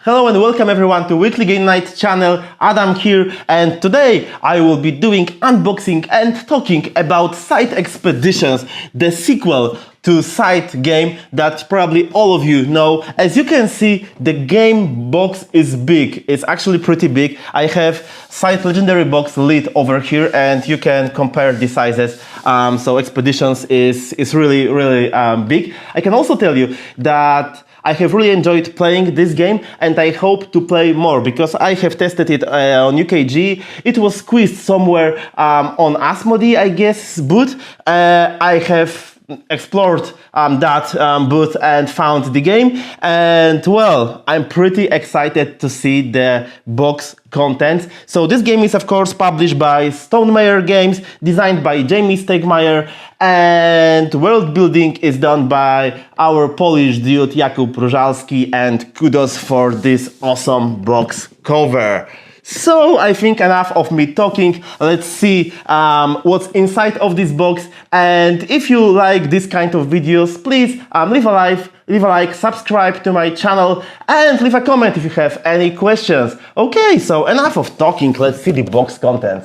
Hello and welcome everyone to Weekly Game Night channel. Adam here, and today I will be doing unboxing and talking about Scythe Expeditions, the sequel to Scythe game that probably all of you know. As you can see, the game box is big. It's actually pretty big. I have Scythe Legendary Box lid over here and you can compare the sizes. So Expeditions is really big. I can also tell you that I have really enjoyed playing this game and I hope to play more because I have tested it on UKG. It was squeezed somewhere on Asmodee, I guess, booth. I have explored that booth and found the game, and well, I'm pretty excited to see the box content. So this game is of course published by Stonemeier Games, designed by Stonemeier, and world building is done by our Polish dude Jakub Różalski, and kudos for this awesome box cover. So I think enough of me talking. Let's see what's inside of this box. And if you like this kind of videos, please leave a like, subscribe to my channel, and leave a comment if you have any questions. Okay, so enough of talking. Let's see the box content.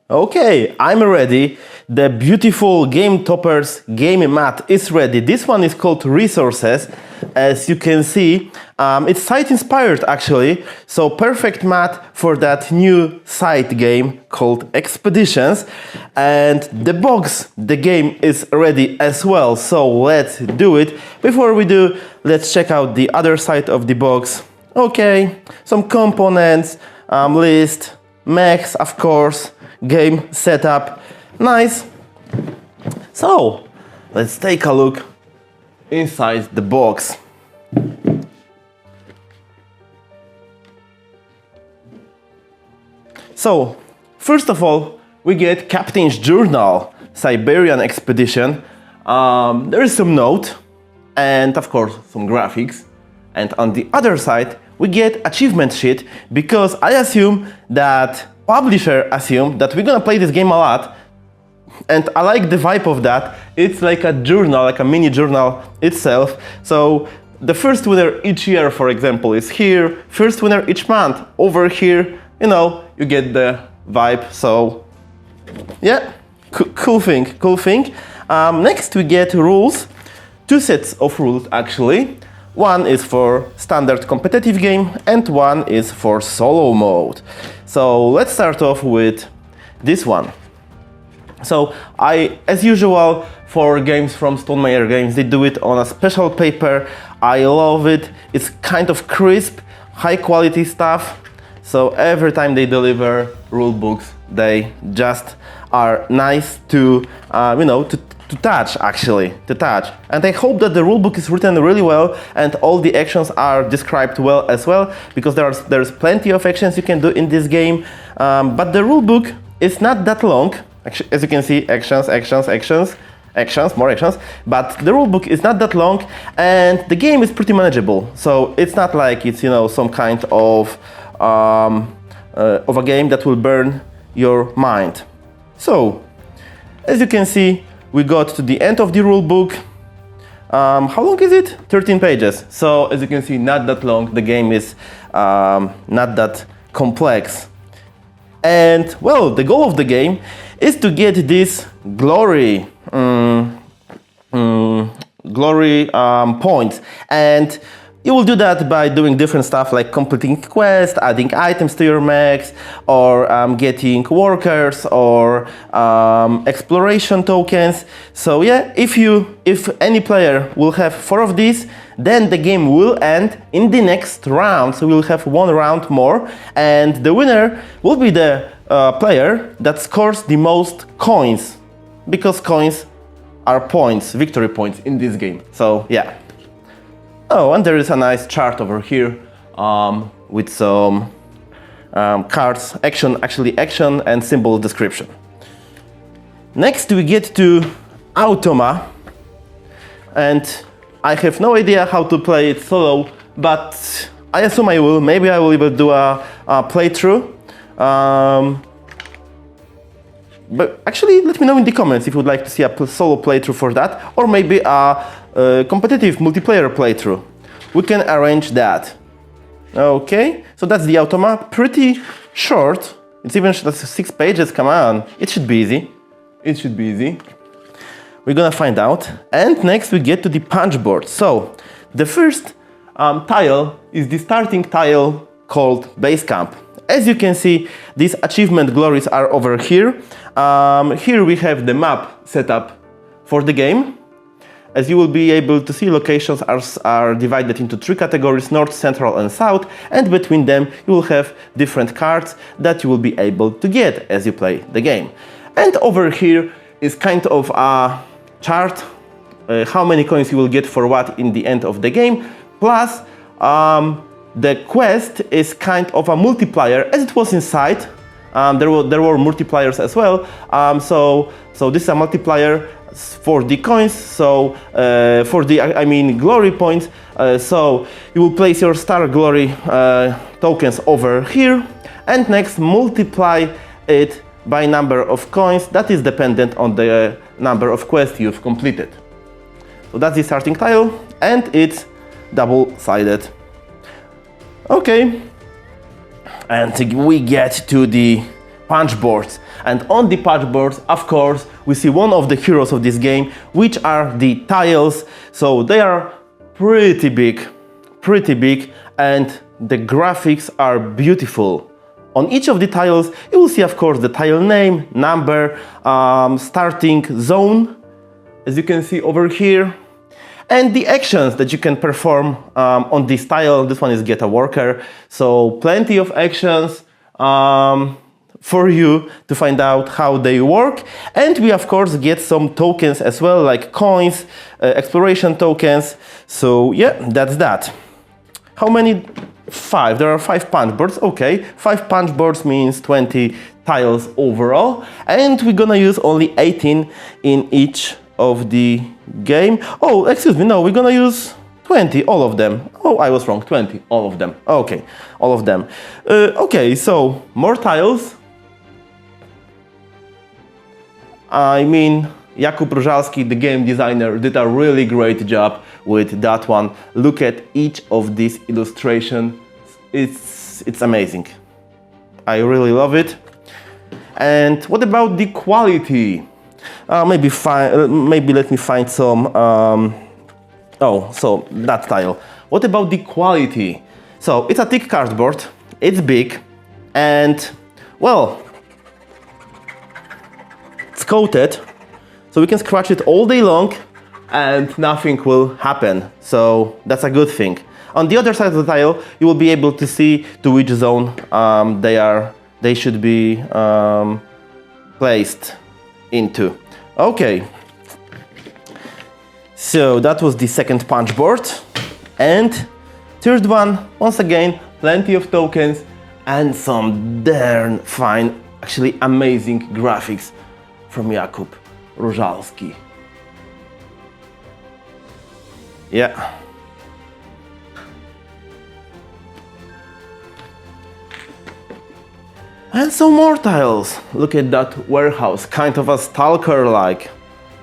Okay, I'm ready. The beautiful Game Toppers game mat is ready. This one is called Resources. As you can see, it's Scythe inspired actually. So perfect mat for that new Scythe game called Expeditions. And the box, the game is ready as well. So let's do it. Before we do, let's check out the other side of the box. Okay, some components, list, mechs, of course, game setup. Nice. So, let's take a look inside the box. So, first of all, we get Captain's Journal, Siberian Expedition. There is some note and of course some graphics. And on the other side, we get achievement sheet because I assume that publisher assumed that we're gonna play this game a lot. And I like the vibe of that. It's like a journal, like a mini journal itself. So the first winner each year, for example, is here. First winner each month over here. You know, you get the vibe. So yeah, cool thing. Next we get rules. Two sets of rules actually. One is for standard competitive game and one is for solo mode. So let's start off with this one. So as usual, for games from Stonemeier Games, they do it on a special paper. I love it. It's kind of crisp, high quality stuff. So every time they deliver rule books, they just are nice to, to touch actually, And I hope that the rulebook is written really well and all the actions are described well as well, because there's plenty of actions you can do in this game. But the rulebook is not that long. As you can see, actions, more actions. But the rulebook is not that long and the game is pretty manageable. So it's not like it's, some kind of a game that will burn your mind. So, as you can see, we got to the end of the rulebook. How long is it? 13 pages. So, as you can see, not that long. The game is not that complex. And, well, the goal of the game is to get this glory points, and you will do that by doing different stuff like completing quests, adding items to your mechs, or getting workers or exploration tokens. So yeah, if any player will have 4 of these, then the game will end in the next round. So we'll have 1 round more, and the winner will be the player that scores the most coins, because coins are points, victory points in this game. So yeah. Oh, and there is a nice chart over here with some cards, action and symbol description. Next we get to Automa, and I have no idea how to play it solo, but I assume I will. Maybe I will even do a playthrough. But actually, let me know in the comments if you would like to see a solo playthrough for that, or maybe a competitive multiplayer playthrough. We can arrange that. Okay, so that's the automap. Pretty short. It's even that's 6 pages. Come on, it should be easy. It should be easy. We're gonna find out. And next we get to the punch board. So the first tile is the starting tile called base camp. As you can see, these achievement glories are over here. Here we have the map set up for the game. As you will be able to see, locations are divided into 3 categories: north, central, and south, and between them you will have different cards that you will be able to get as you play the game. And over here is kind of a chart, how many coins you will get for what in the end of the game, plus the quest is kind of a multiplier, as it was in Scythe. There were multipliers as well, so this is a multiplier for the coins, so for the, I mean, glory points. So you will place your star glory tokens over here, and next multiply it by number of coins that is dependent on the number of quests you've completed. So that's the starting tile, and it's double-sided. Okay, and we get to the punch boards. And on the punch boards, of course, we see one of the heroes of this game, which are the tiles. So they are pretty big, and the graphics are beautiful. On each of the tiles, you will see, of course, the tile name, number, starting zone, as you can see over here, and the actions that you can perform on this tile. This one is get a worker, so plenty of actions for you to find out how they work. And we of course get some tokens as well, like coins, exploration tokens. So yeah, that's that. How many? 5. There are 5 punch boards. Okay, 5 punch boards means 20 tiles overall, and we're gonna use only 18 in each of the game. Oh, excuse me, no, we're gonna use 20, all of them. Oh, I was wrong, 20, all of them. Okay, all of them. Okay, so more tiles. I mean, Jakub Różalski, the game designer, did a really great job with that one. Look at each of these illustrations. It's amazing. I really love it. And what about the quality? Maybe let me find some. Oh, so that tile. What about the quality? So it's a thick cardboard. It's big, and well, it's coated, so we can scratch it all day long and nothing will happen. So that's a good thing. On the other side of the tile, you will be able to see to which zone they should be placed into. Okay. So that was the second punch board. And third one, once again, plenty of tokens and some darn fine, actually amazing graphics from Jakub Różalski. Yeah. And some more tiles. Look at that warehouse, kind of a stalker-like.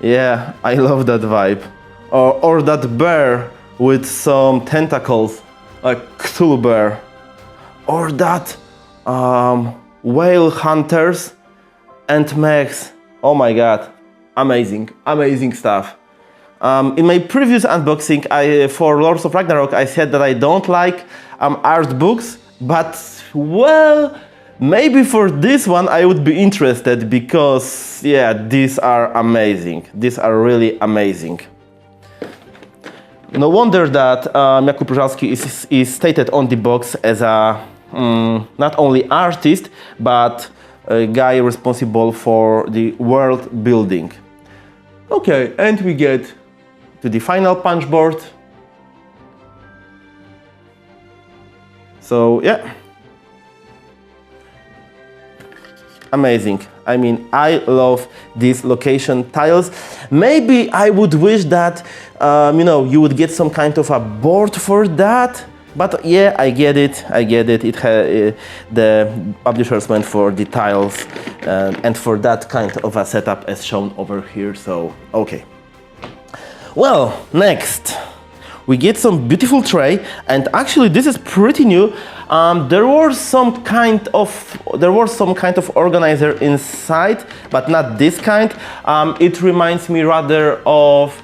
Yeah, I love that vibe. Or that bear with some tentacles, like Cthulhu bear. Or that whale hunters and mechs. Oh my god, amazing, amazing stuff. In my previous unboxing for Lords of Ragnarok, I said that I don't like art books, but well, maybe for this one I would be interested, because yeah, these are amazing. These are really amazing. No wonder that Jakub Różalski is stated on the box as a not only artist, but a guy responsible for the world building. Okay, and we get to the final punch board. So yeah, amazing. I mean, I love these location tiles. Maybe I would wish that you know, you would get some kind of a board for that, But yeah, I get it. The publishers went for the tiles and for that kind of a setup as shown over here. So okay. Well, next we get some beautiful tray, and actually this is pretty new. There was some kind of organizer inside, but not this kind. It reminds me rather of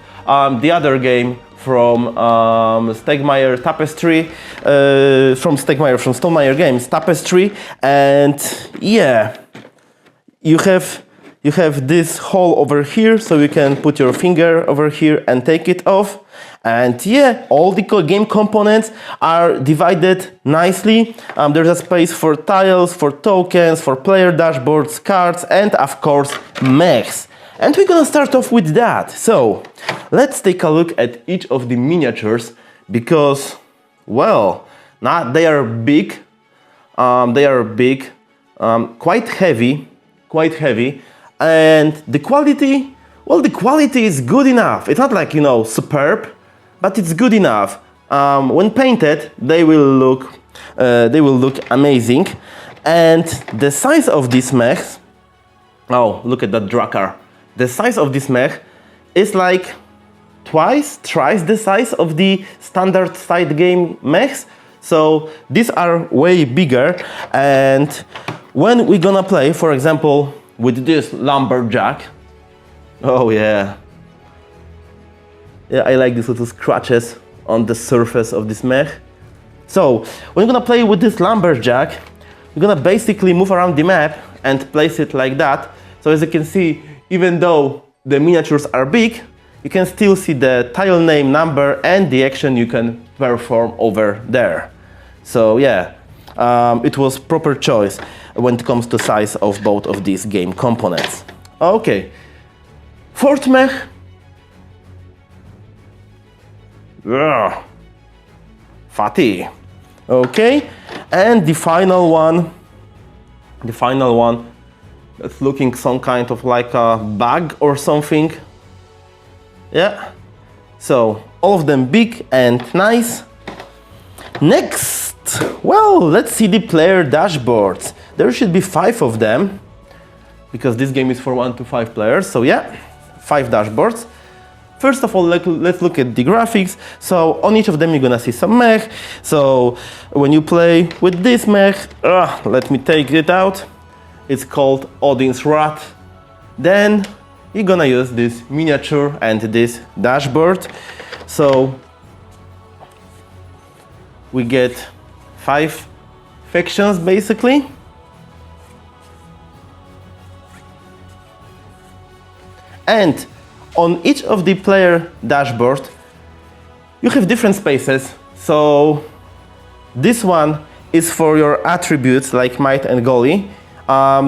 the other game from Stonemeier Tapestry, from Stonemeier Games Tapestry, and yeah, you have this hole over here, so you can put your finger over here and take it off. And yeah, all the game components are divided nicely. There's a space for tiles, for tokens, for player dashboards, cards, and of course, mechs. And we're gonna start off with that. So let's take a look at each of the miniatures because, well, they are big. Quite heavy, and the quality, well, the quality is good enough. It's not like, superb, but it's good enough. When painted, they will look amazing. And the size of this mech, oh, look at that Drakkar. The size of this mech is like thrice the size of the standard side game mechs. So these are way bigger. And when we're gonna play, for example, with this lumberjack, oh yeah. Yeah, I like these little scratches on the surface of this mech. So when we're gonna play with this lumberjack, we're gonna basically move around the map and place it like that. So as you can see, even though the miniatures are big, you can still see the tile name, number, and the action you can perform over there. So yeah, it was proper choice when it comes to size of both of these game components. Okay, fourth mech. Fatty. Okay, and the final one. It's looking some kind of like a bag or something. Yeah. So all of them big and nice. Next, well, let's see the player dashboards. There should be 5 of them because this game is for 1 to 5 players. So yeah, 5 dashboards. First of all, let's look at the graphics. So on each of them, you're gonna see some mech. So when you play with this mech, let me take it out. It's called Odin's Wrath. Then you're gonna use this miniature and this dashboard. So we get 5 factions basically. And on each of the player dashboard, you have different spaces. So this one is for your attributes like might and golly.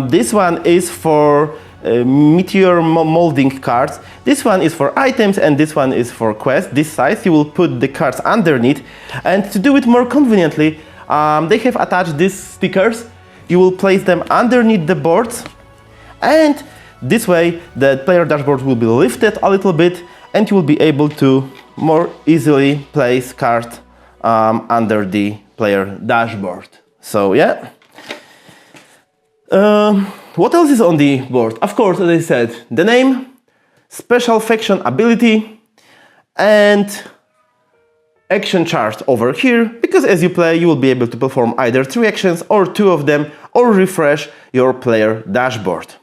This one is for meteor molding cards. This one is for items and this one is for quests. This size, you will put the cards underneath. And to do it more conveniently, they have attached these stickers. You will place them underneath the boards, and this way the player dashboard will be lifted a little bit and you will be able to more easily place cards under the player dashboard. So yeah. What else is on the board? Of course, as I said, the name, special faction ability, and action chart over here, because as you play, you will be able to perform either 3 actions or 2 of them, or refresh your player dashboard.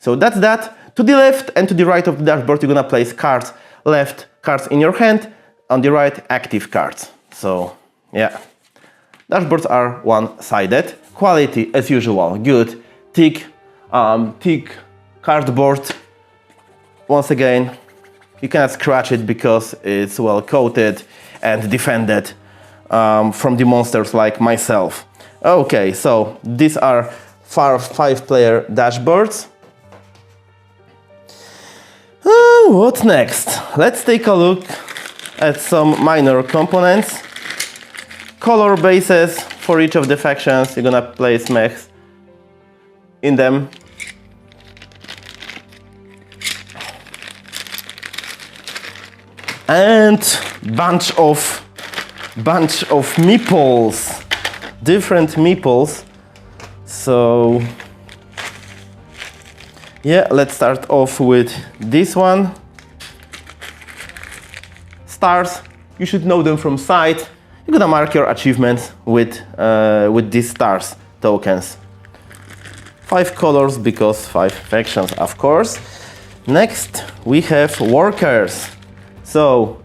So that's that. To the left and to the right of the dashboard, you're gonna place cards. Left, cards in your hand. On the right, active cards. So yeah, dashboards are one-sided. Quality, as usual, good. Thick cardboard. Once again, you cannot scratch it because it's well coated and defended from the monsters like myself. Okay, so these are 5-player dashboards. What next? Let's take a look at some minor components. Color bases for each of the factions. You're gonna place mechs in them. And bunch of bunch of meeples, different meeples. So yeah, let's start off with this one. Stars, you should know them from Scythe. You're gonna mark your achievements with these stars tokens. 5 colors because 5 factions, of course. Next, we have workers. So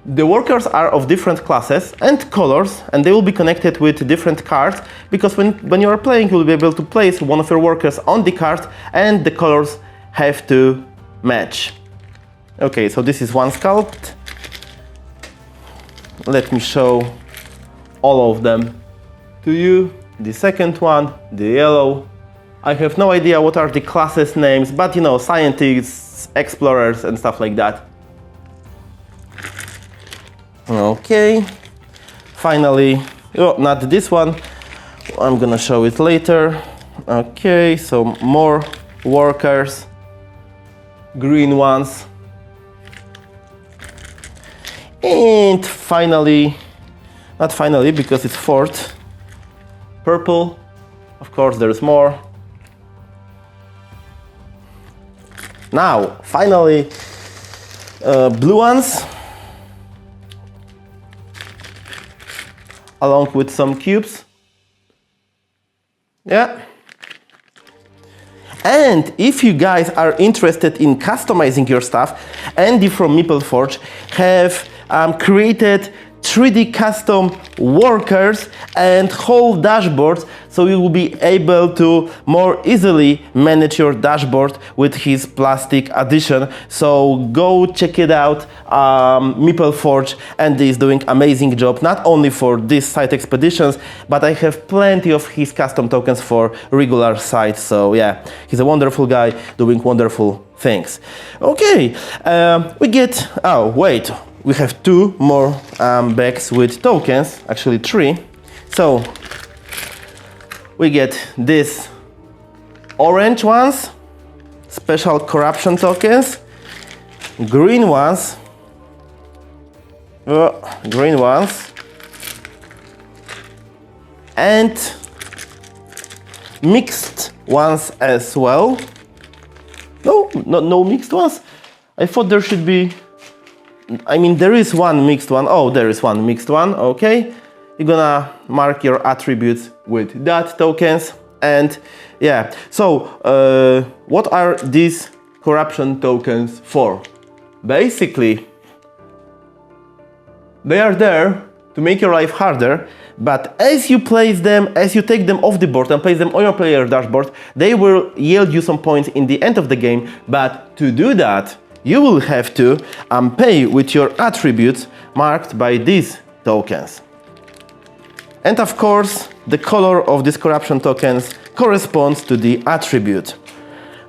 the workers are of different classes and colors, and they will be connected with different cards, because when you are playing, you will be able to place one of your workers on the card, and the colors have to match. Okay, so this is one sculpt. Let me show all of them to you. The second one, the yellow. I have no idea what are the classes names, but you know, scientists, explorers and stuff like that. Okay, finally, oh, not this one, I'm gonna show it later. Okay, so more workers, green ones. And finally, not finally because it's fourth, purple. Of course, there's more. Now, finally, blue ones, along with some cubes. Yeah. And if you guys are interested in customizing your stuff, Andy from MeepleForge have created 3D custom workers and whole dashboards, so you will be able to more easily manage your dashboard with his plastic addition. So go check it out. MeepleForge, Andy is doing amazing job, not only for these site expeditions, but I have plenty of his custom tokens for regular sites. So yeah, he's a wonderful guy doing wonderful things. Okay, we get, oh wait, we have 2 more bags with tokens, actually 3. So we get these orange ones, special corruption tokens, green ones, and mixed ones as well. No mixed ones. I thought there should be. I mean, there is one mixed one. Oh, there is one mixed one. Okay, you're gonna mark your attributes with that tokens, and yeah. So, what are these corruption tokens for? Basically, they are there to make your life harder. But as you place them, as you take them off the board and place them on your player dashboard, they will yield you some points in the end of the game. But to do that, you will have to pay with your attributes marked by these tokens. And of course, the color of these corruption tokens corresponds to the attribute.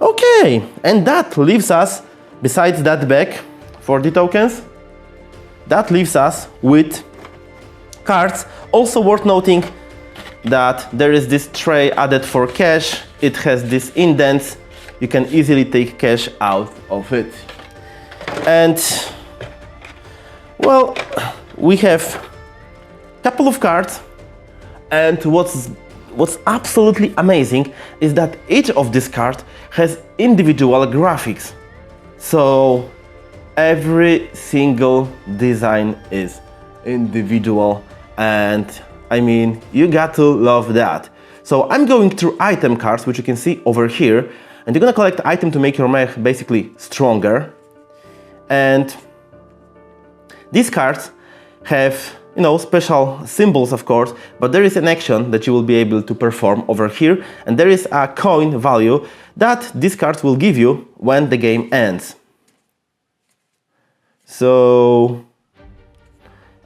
Okay, and that leaves us, besides that bag for the tokens, that leaves us with cards. Also worth noting that there is this tray added for cash. It has these indents. You can easily take cash out of it. And well, we have a couple of cards, and what's absolutely amazing is that each of these cards has individual graphics. So every single design is individual, and I mean, you got to love that. So I'm going through item cards, which you can see over here, and you're gonna collect item to make your mech basically stronger. And these cards have, you know, special symbols, of course, but there is an action that you will be able to perform over here, and there is a coin value that these cards will give you when the game ends. So,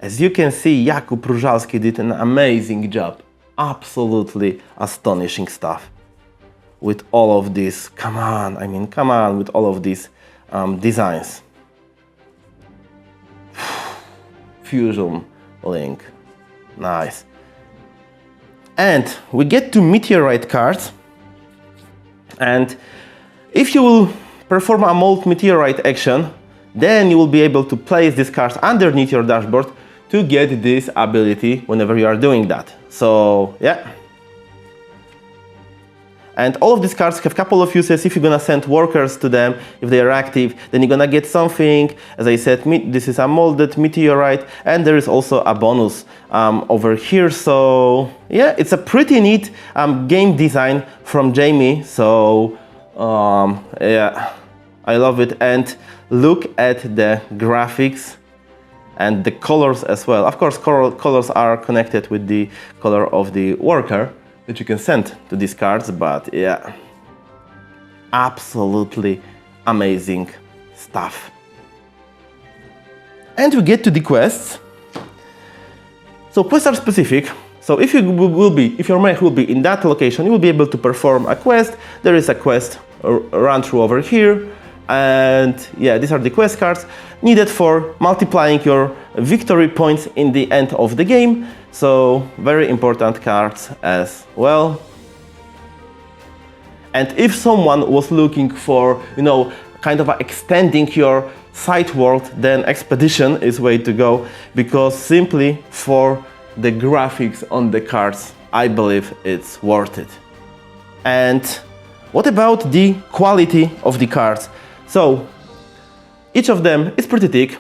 as you can see, Jakub Różalski did an amazing job. Absolutely astonishing stuff with all of these. Come on, with all of these designs. Fusion link, nice. And we get to meteorite cards, and if you will perform a mold meteorite action, then you will be able to place these cards underneath your dashboard to get this ability whenever you are doing that. So yeah. And all of these cards have a couple of uses. If you're gonna send workers to them, if they are active, then you're gonna get something. As I said, this is a molded meteorite, and there is also a bonus over here. So yeah, it's a pretty neat game design from Jamie. So yeah, I love it. And look at the graphics and the colors as well. Of course, colors are connected with the color of the worker that you can send to these cards, but yeah, absolutely amazing stuff. And we get to the quests. So quests are specific. So if your mech will be in that location, you will be able to perform a quest. There is a quest run through over here. And yeah, these are the quest cards needed for multiplying your victory points in the end of the game. So very important cards as well. And if someone was looking for, you know, kind of extending your Scythe world, then Expedition is way to go, because simply for the graphics on the cards, I believe it's worth it. And what about the quality of the cards? So each of them is pretty thick.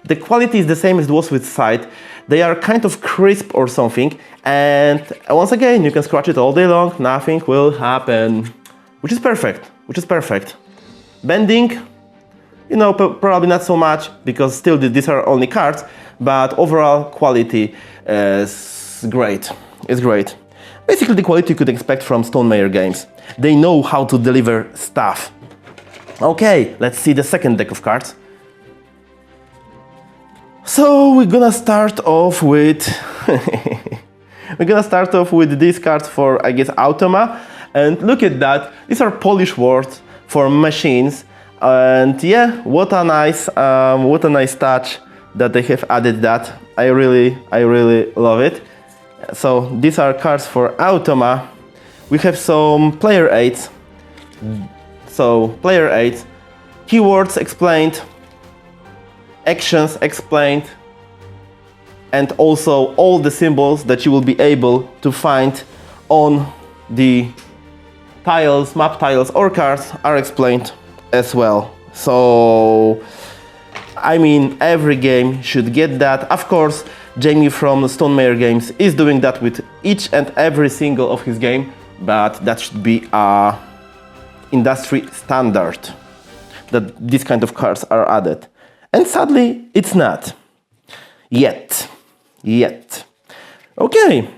The quality is the same as it was with Scythe. They are kind of crisp or something, and once again, you can scratch it all day long, nothing will happen, which is perfect. Bending, you know, probably not so much, because still these are only cards, but overall quality is great. It's great. Basically the quality you could expect from Stonemeier games. They know how to deliver stuff. Okay, let's see the second deck of cards. So we're gonna start off with these cards for, I guess, Automa. And look at that, these are Polish words for machines. And yeah, what a nice touch that they have added that. I really love it. So these are cards for Automa. We have some player aids. So player aids, keywords explained, actions explained, and also all the symbols that you will be able to find on the tiles, map tiles or cards are explained as well. So I mean, every game should get that. Of course, Jamie from Stonemeier Games is doing that with each and every single of his game, but that should be a industry standard that these kind of cards are added. And sadly, it's not. Yet. Okay.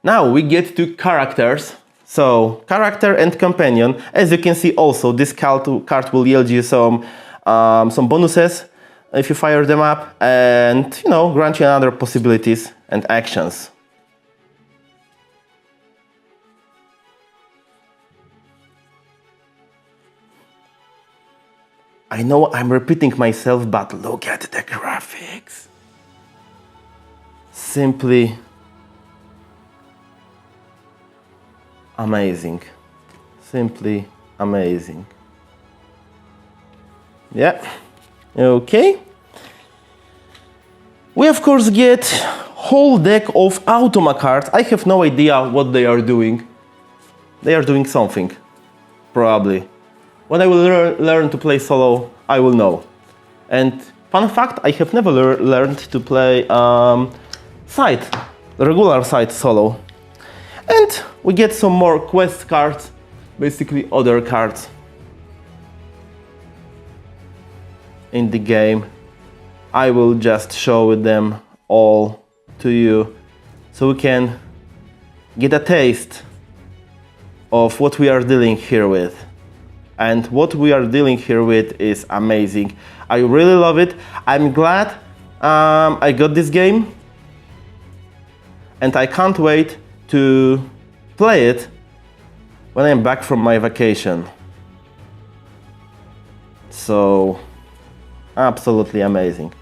Now we get to characters. So, character and companion. As you can see also, this card will yield you some bonuses if you fire them up, and, you know, grant you other possibilities and actions. I know I'm repeating myself, but look at the graphics. Simply amazing. Simply amazing. Yeah. Okay. We of course get whole deck of Automa cards. I have no idea what they are doing. They are doing something, probably. When I will learn to play solo, I will know. And fun fact, I have never learned to play Scythe, the regular Scythe solo. And we get some more quest cards, basically other cards in the game. I will just show them all to you so we can get a taste of what we are dealing here with. And what we are dealing here with is amazing. I really love it. I'm glad I got this game, and I can't wait to play it when I'm back from my vacation. So, absolutely amazing.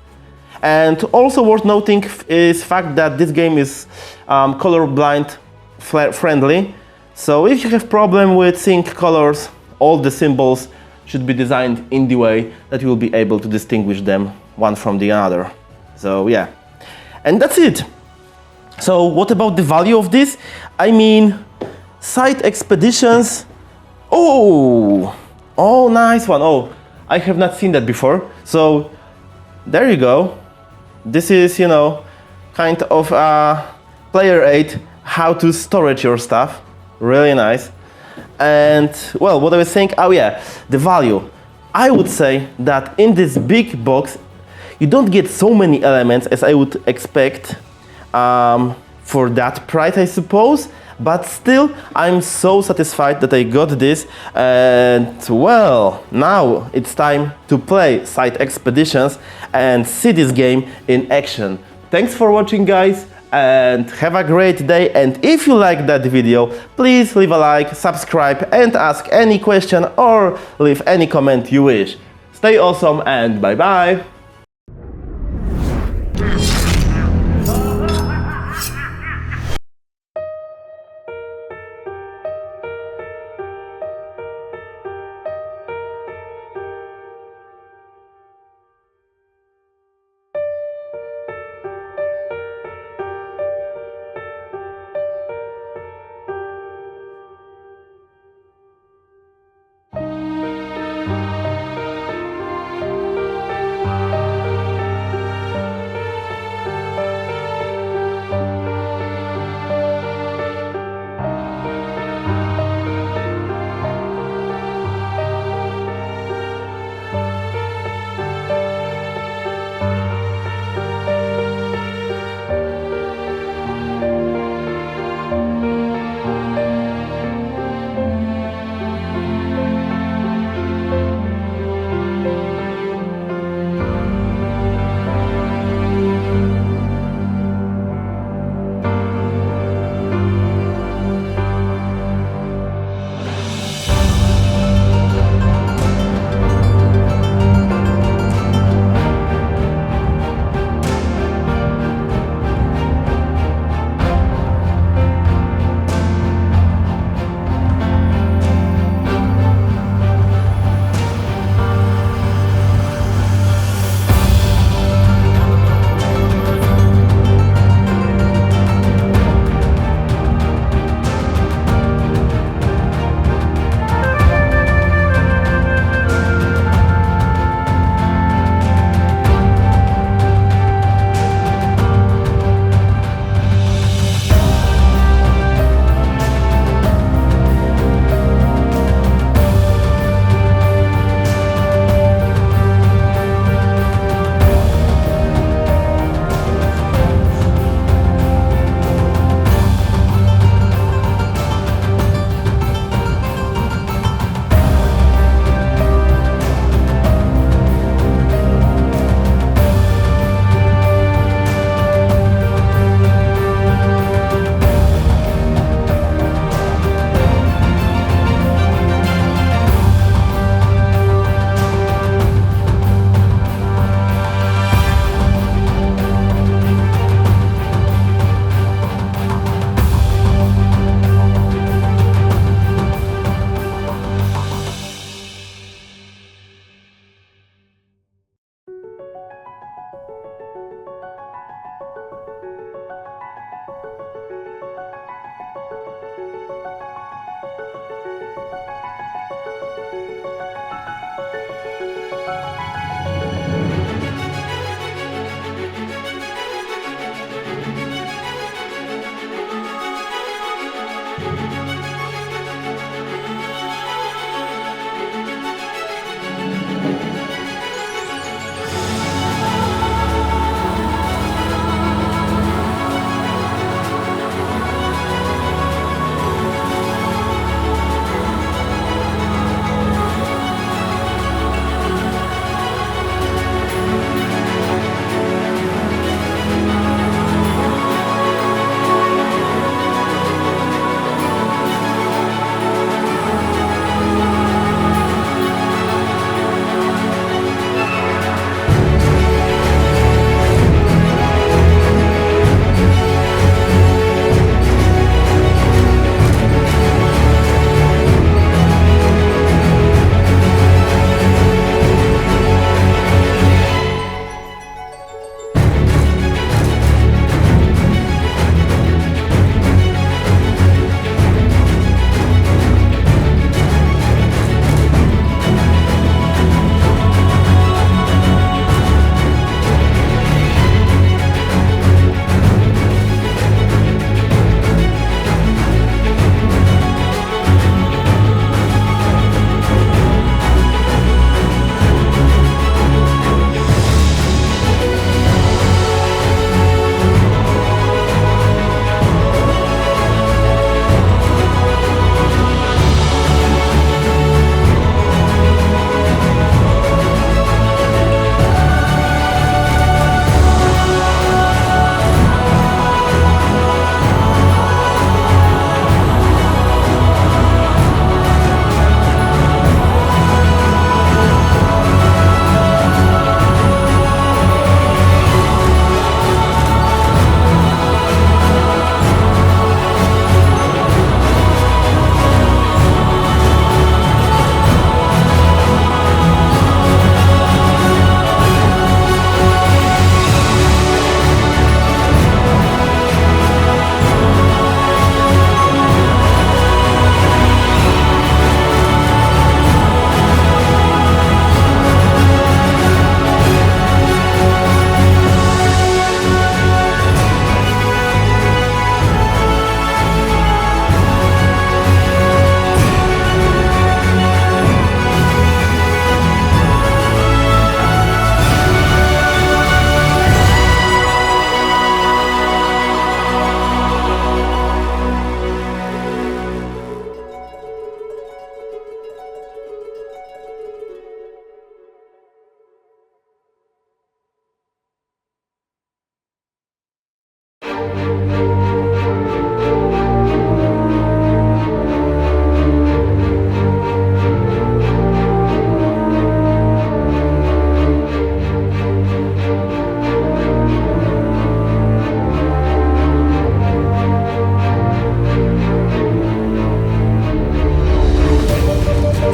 And also worth noting is the fact that this game is colorblind friendly. So if you have problem with seeing colors, all the symbols should be designed in the way that you will be able to distinguish them one from the other. So yeah, and that's it. So what about the value of this? I mean, Scythe expeditions. Oh, oh, nice one. Oh, I have not seen that before. So there you go. This is, you know, kind of a player aid how to storage your stuff. Really nice. And well, what I was saying, oh yeah, the value. I would say that in this big box, you don't get so many elements as I would expect for that price, I suppose. But still, I'm so satisfied that I got this. And well, now it's time to play Scythe Expeditions and see this game in action. Thanks for watching, guys, and have a great day. And if you like that video, please leave a like, subscribe, and ask any question or leave any comment you wish. Stay awesome and bye bye!